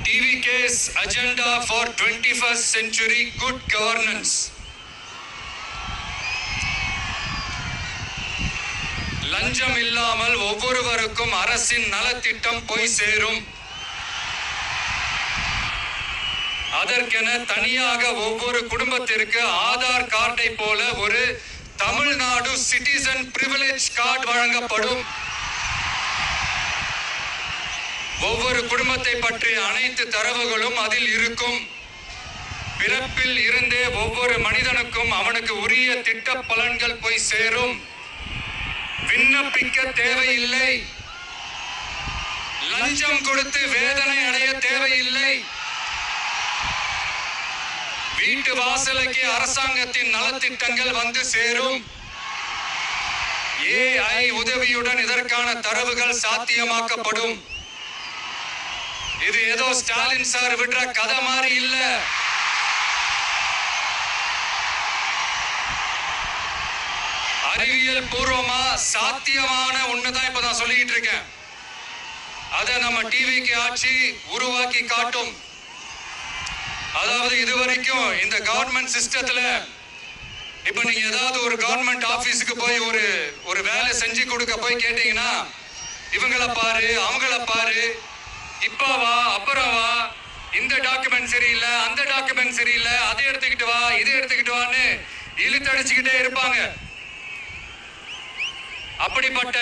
TVK's agenda for 21st century good governance. லஞ்சம் இல்லாமல் ஒவ்வொருவருக்கும் அரசின் நலத்திட்டம் போய் சேரும். அதற்கென தனியாக ஒவ்வொரு குடும்பத்திற்கு ஆதார் கார்டை போல ஒரு தமிழ்நாடு சிட்டிசன் பிரிவிலேஜ் கார்டு வழங்கப்படும். ஒவ்வொரு குடும்பத்தை பற்றிய அனைத்து தரவுகளும் அதில் இருக்கும். பிறப்பில் இருந்தே ஒவ்வொரு மனிதனுக்கும் அவனுக்கு உரிய திட்ட பலன்கள் போய் சேரும். விண்ணப்பிக்க தேவையில்லை. லஞ்சம் கொடுத்து வேதனை அடைய தேவையில்லை. வீட்டு வாசலுக்கு அரசாங்கத்தின் நலத்திட்டங்கள் வந்து சேரும். AI உதவியுடன் இதற்கான தரவுகள் சாத்தியமாக்கப்படும். இது ஏதோ ஸ்டாலின் சார் விடுற கதை மாதிரி இல்ல. அறிவியல் பூர்வமா சாத்தியமான ஒண்ணுதான் இப்ப நான் சொல்லிட்டு இருக்கேன். அதை நம்ம டிவிக்கு ஆட்சி உருவாக்கி காட்டும். அதாவது இதுவரைக்கும் இந்த கவர்மெண்ட் சிஸ்டத்துல இப்ப நீங்க ஏதாவது ஒரு கவர்மெண்ட் ஆபீஸுக்கு போய் ஒரு வேலை செஞ்சு கொடுக்க போய் கேட்டீங்கன்னா, இவங்கள பாரு அவங்கள பாரு, இப்பவா அப்புறவா, இந்த டாக்குமெண்ட் சரியில்லை அந்த டாக்குமெண்ட் சரியில்லை, அதை எடுத்துக்கிட்டு வா இதை எடுத்துக்கிட்டு வான்னு இழுத்தடிச்சுக்கிட்டே இருப்பாங்க. அப்படிப்பட்ட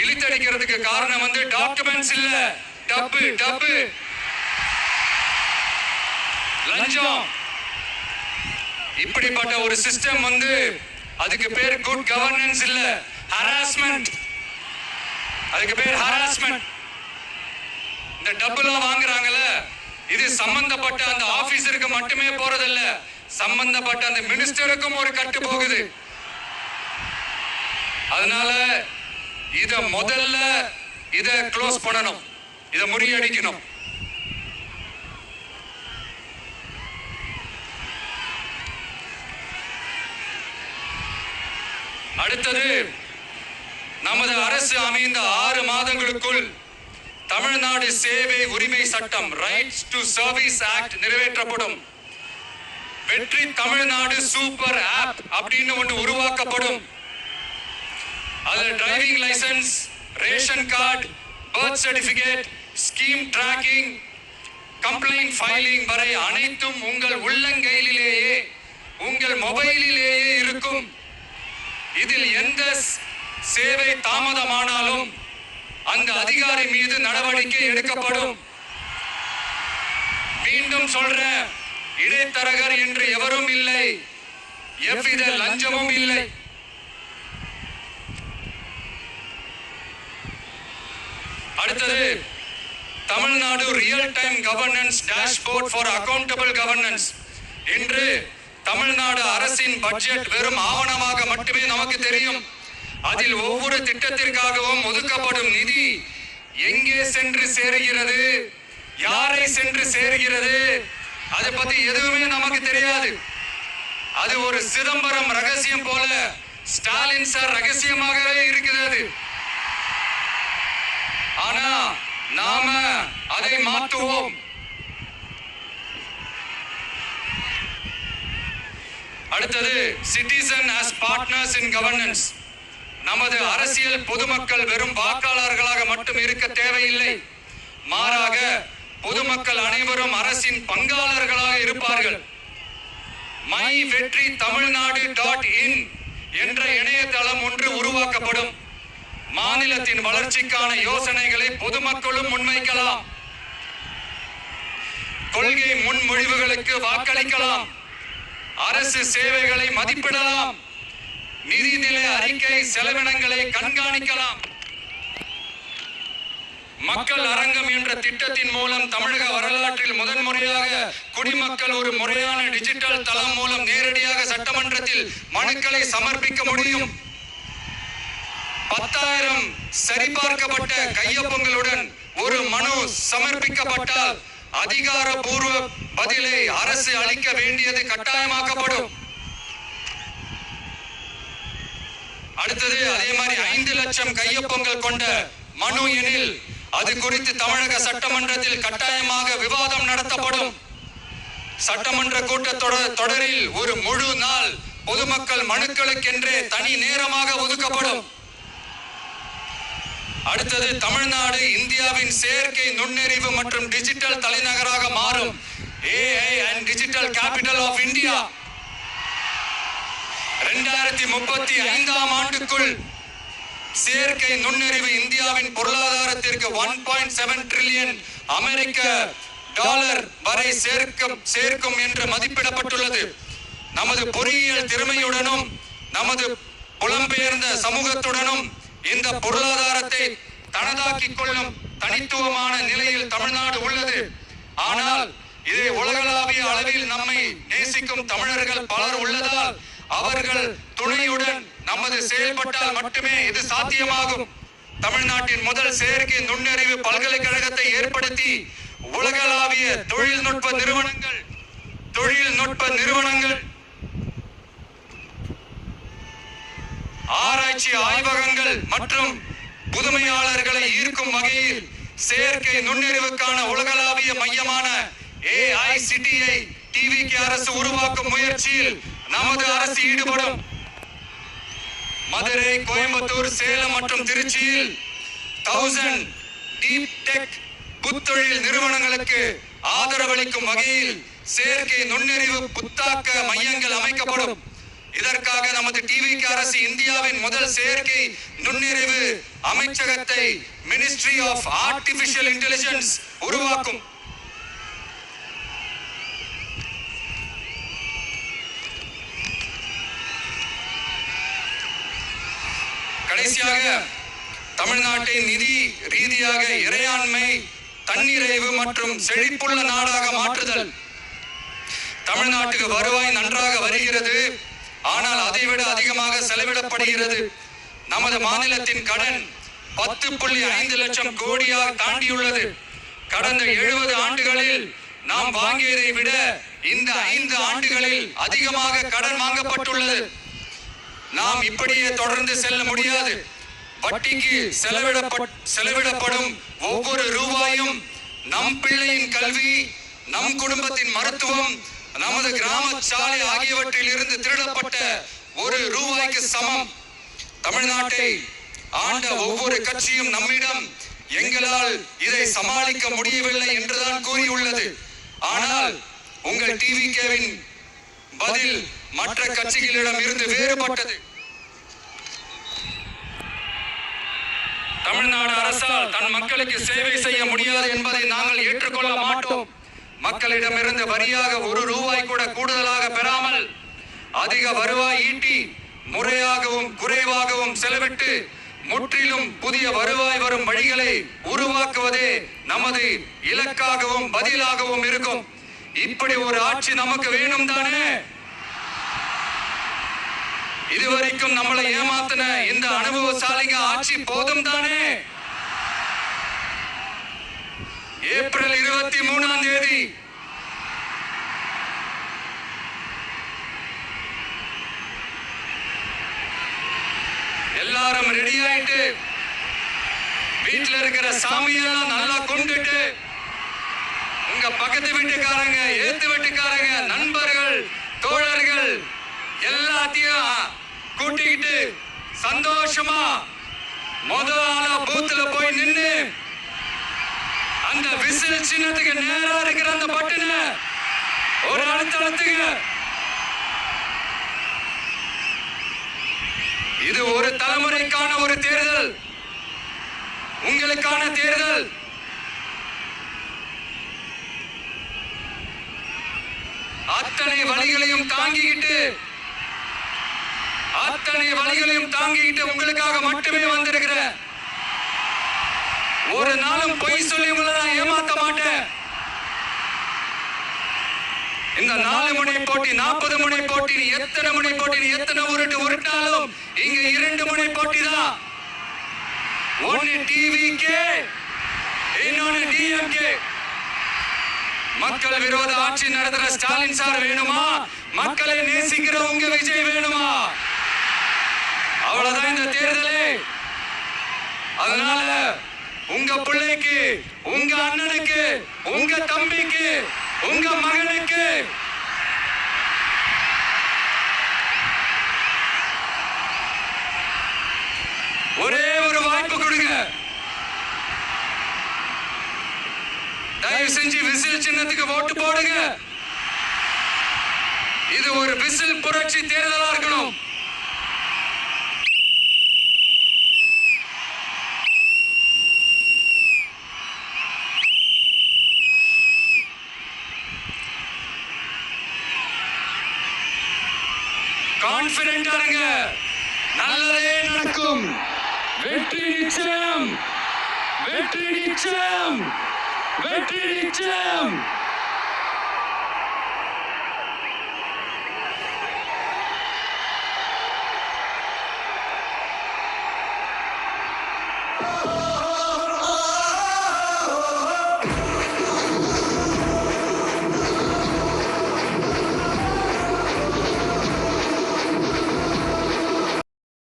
இழுத்தடிக்கிறதுக்கு காரணம் வந்து டாக்குமெண்ட்ஸ் இல்ல, டப்பு டப்பு லஞ்சம். இப்படிப்பட்ட ஒரு சிஸ்டம் வந்து அதுக்கு பேர் குட் கவர்னன்ஸ் இல்ல, ஹராஸ்மெண்ட். அதுக்கு பேர் ஹராஸ்மெண்ட். இந்த டப்புலாம் வாங்குறாங்கல்ல, இது சம்பந்தப்பட்ட அந்த ஆபீசருக்கு மட்டுமே போறதில்ல, சம்பந்தப்பட்ட அந்த மினிஸ்டருக்கும் ஒரு கட்டு போகுது. அதனால முதல்ல இத க்ளோஸ் பண்ணணும், இத முறியடிக்கணும். அடுத்தது, நமது அரசு அமைந்த 6 மாதங்களுக்குள் தமிழ்நாடு சேவை உரிமை சட்டம் ரைட்ஸ் டு சர்வீஸ் ஆக்ட் நிறைவேற்றப்படும். வெற்றி தமிழ்நாடு சூப்பர் ஆப் அப்படின்னு ஒன்று உருவாக்கப்படும். அதுல driving licence, ration card, birth certificate, scheme tracking, complaint filing வரை அனைத்தும் உங்கள் உள்ளங்கையிலேயே உங்கள் மொபைலிலேயே இருக்கும். இதில் எந்த சேவை தாமதமானாலும் அந்த அதிகாரி மீது நடவடிக்கை எடுக்கப்படும். மீண்டும் சொல்றேன், இடைத்தரகர் என்று எவரும் இல்லை, எவ்வித லஞ்சமும் இல்லை. அடுத்தது, Tamil Nadu real time governance dashboard for accountable governance என்று தமிழ்நாடு அரசின் பட்ஜெட் வெறும் ஆவணமாக மட்டுமே நமக்கு தெரியும். அதில் ஒவ்வொரு திட்டத்திற்காகவும் ஒதுக்கப்படும் நிதி எங்கே சென்று சேருகிறது, யாரை சென்று சேருகிறது, அதை பத்தி எதுவுமே நமக்கு தெரியாது. அது ஒரு சிதம்பரம் ரகசியம் போல ஸ்டாலின் சார் ரகசியமாகவே இருக்குது. ஆனா நாம அதை மாற்றுவோம். அடுத்தது, சிட்டிசன் ஆஸ் பார்ட்னர்ஸ் இன் கவர்னன்ஸ். நமது அரசியல் பொதுமக்கள் வெறும் வாக்காளர்களாக மட்டும் இருக்க தேவையில்லை. மாறாக பொதுமக்கள் அனைவரும் அரசின் பங்காளர்களாக இருப்பார்கள். மை வெற்றி தமிழ்நாடு .in என்ற இணையதளம் ஒன்று உருவாக்கப்படும். மாநிலத்தின் வளர்ச்சிக்கான யோசனைகளை பொதுமக்களும் முன்வைக்கலாம். கொள்கை முன்மொழிவுகளுக்கு வாக்களிக்கலாம். அரசு சேவைகளை மதிப்பிடலாம். நிதிநிலை அறிக்கை செலவினங்களை கண்காணிக்கலாம். மக்கள் அரங்கம் என்ற திட்டத்தின் மூலம் தமிழக வரலாற்றில் முதன்முறையாக குடிமக்கள் ஒரு முறையான டிஜிட்டல் தளம் மூலம் நேரடியாக சட்டமன்றத்தில் மனுக்களை சமர்ப்பிக்க முடியும். 10,000 சரிபார்க்கப்பட்ட கையொப்பங்களுடன் ஒரு மனு சமர்ப்பிக்கப்பட்டால் அதிகாரப்பூர்வ பதிலை அரசு அளிக்க வேண்டியது கட்டாயமாக்கப்படும். அடுத்தது, அதே மாதிரி 5 லட்சம் கையொப்பங்கள் கொண்ட மனு எனில் அது குறித்து தமிழக சட்டமன்றத்தில் கட்டாயமாக விவாதம் நடத்தப்படும். சட்டமன்ற கூட்டத்தொடரில் ஒரு முழு நாள் பொதுமக்கள் மனுக்களுக்கென்றே தனி நேரமாக ஒதுக்கப்படும். அடுத்தது, தமிழ்நாடு இந்தியாவின் செயற்கை நுண்ணறிவு மற்றும் டிஜிட்டல் தலைநகராக மாறும். AI and digital capital of India. 2035ஆம் ஆண்டுக்குள் செயற்கை நுண்ணறிவு இந்தியாவின் பொருளாதாரத்திற்கு 1.7 டிரில்லியன் அமெரிக்க டாலர் வரை சேர்க்கும் என்று மதிப்பிடப்பட்டுள்ளது. நமது பொறியியல் திறமையுடனும் நமது புலம்பெயர்ந்த சமூகத்துடனும் இந்த பொருளாதாரத்தை தனதாக்கிக் கொள்ளும் தனித்துவமான நிலையில் தமிழ்நாடு உள்ளது. ஆனால் இதை உலகளாவிய அளவில் நம்மை நேசிக்கும் தமிழர்கள் பலர் உள்ளதால் அவர்கள் துணையுடன் நமது செயல்பட்டால் மட்டுமே இது சாத்தியமாகும். தமிழ்நாட்டின் முதல் செயற்கை நுண்ணறிவு பல்கலைக்கழகத்தை ஏற்படுத்தி உலகளாவிய தொழில்நுட்ப நிறுவனங்கள் ஆராய்ச்சி ஆய்வகங்கள் மற்றும் புதுமையாளர்களை ஈர்க்கும் வகையில் செயற்கை நுண்ணறிவுக்கான உலகளாவிய மையமான AICTI TVK அரசு உருவாக்கும் முயற்சியில் நமது அரசு ஈடுபடும். மதுரை, கோயம்புத்தூர், சேலம் மற்றும் திருச்சியில் 1000 டீப் டெக் புத்தொழில் நிறுவனங்களுக்கு ஆதரவளிக்கும் வகையில் செயற்கை நுண்ணறிவு புத்தாக்க மையங்கள் அமைக்கப்படும். இதற்காக நமது TVK அரசு இந்தியாவின் முதல் செயற்கை நுண்ணறிவு அமைச்சகத்தை மினிஸ்ட்ரி ஆஃப் ஆர்டிபிஷியல் இன்டெலிஜென்ஸ் உருவாக்கும். கடைசியாக, தமிழ்நாட்டை நிதி ரீதியாக இறையாண்மை, தன்னிறைவு மற்றும் செழிப்புள்ள நாடாக மாற்றுதல். தமிழ்நாட்டுக்கு வருவாய் நன்றாக வருகிறது, ஆனால் அதைவிட அதிகமாக செலவிடப்படுகிறது. நமது மாநிலத்தின் கடன் 10.5 லட்சம் கோடியாக தாண்டியுள்ளது. கடந்த 70 ஆண்டுகளில் நாம் வாங்கியதை விட இந்த 5 ஆண்டுகளில் அதிகமாக கடன் வாங்கப்பட்டுள்ளது. நாம் இப்படியே தொடர்ந்து செல்ல முடியாது. வட்டிக்கு செலவிடப்படும் ஒவ்வொரு ரூபாயும் நம் பிள்ளையின் கல்வி, நம் குடும்பத்தின் மருத்துவம், நமது கிராம சாலை ஆகியவற்றில் இருந்து திருடப்பட்ட ஒரு ரூபாய்க்கு சமம். தமிழ்நாட்டை ஆண்ட ஒவ்வொரு கட்சியும் நம்மிடம் எங்களால் இதை சமாளிக்க முடியவில்லை என்றுதான் கூறியுள்ளது. ஆனால் உங்கள் TVKவின் பதில் மற்ற கட்சிகளிடம் இருந்து வேறுபட்டது. தமிழ்நாடு அரசால் தன் மக்களுக்கு சேவை செய்ய முடியாது என்பதை நாங்கள் ஏற்றுக்கொள்ள மாட்டோம். மக்களிடமிருந்து வரியாக ஒரு ரூபாய் கூட கூடுதலாக பெறாமல் அதிக வருவாய் ஈட்டி முறையாகவும் குறைவாகவும் செலவிட்டு முற்றிலும் புதிய வருவாய் வரும் வழிகளை உருவாக்குவதே நமது இலக்காகவும் பதிலாகவும் இருக்கும். இப்படி ஒரு ஆட்சி நமக்கு வேணும் தானே? இதுவரைக்கும் நம்மளை ஏமாத்தின இந்த அனுபவசாலிங்க ஆட்சி போதும் தானே? ஏப்ரல் 23ஆம் தேதி எல்லாரும் ரெடி ஆயிட்டு வீட்டுல இருக்கிற சாமியெல்லாம் நல்லா கொண்டுட்டு உங்க பக்கத்து வீட்டுக்காரங்க, ஏத்து வீட்டுக்காரங்க, நண்பர்கள், தோழர்கள் எல்லாத்தையும் கூட்டிக்கிட்டு சந்தோஷமா முதல் ஆளா பூத்துல போய் நின்னு அந்த விசில் சின்னத்துக்கு நேரா இருக்கிற அந்த பட்டனை ஒரு அழுத்தத்துக்கு. இது ஒரு தலைமுறைக்கான ஒரு தேர்தல், உங்களுக்கான தேர்தல். அத்தனை வழிகளையும் தாங்கிக்கிட்டு உங்களுக்காக மட்டுமே வந்திருக்கிற. ஒரு நாளும் பொய் சொல்லி உங்களை நான் ஏமாத்த மாட்டேன். இந்த 4 முனை போட்டி, 40 முனை போட்டி, எத்தனை முனை போட்டி, எத்தனை உருட்டாலும் இங்க 2 முனை போட்டி தான். ஒன்னு TVK, இன்னொன்னு DMK. மக்கள் விரோத ஆட்சி நடத்துற ஸ்டாலின் சார் வேணுமா? மக்களை நேசிக்கிற உங்க விஜய் வேணுமா? அவ்வளவுதான் இந்த தேர்தலே. அதனால உங்க பிள்ளைக்கு, உங்க அண்ணனுக்கு, உங்க தம்பிக்கு, உங்க மகனுக்கு ஒரே ஒரு வாய்ப்பு கொடுங்க. தயவு செஞ்சு விசில் சின்னத்துக்கு ஓட்டு போடுங்க. இது ஒரு விசில் புரட்சி தேர்தலா இருக்கணும். கான்பிடென்டா இருங்க. நல்லதே நடக்கும். வெற்றி நிச்சயம், வெற்றி நிச்சயம், வெற்றி நிச்சயம்.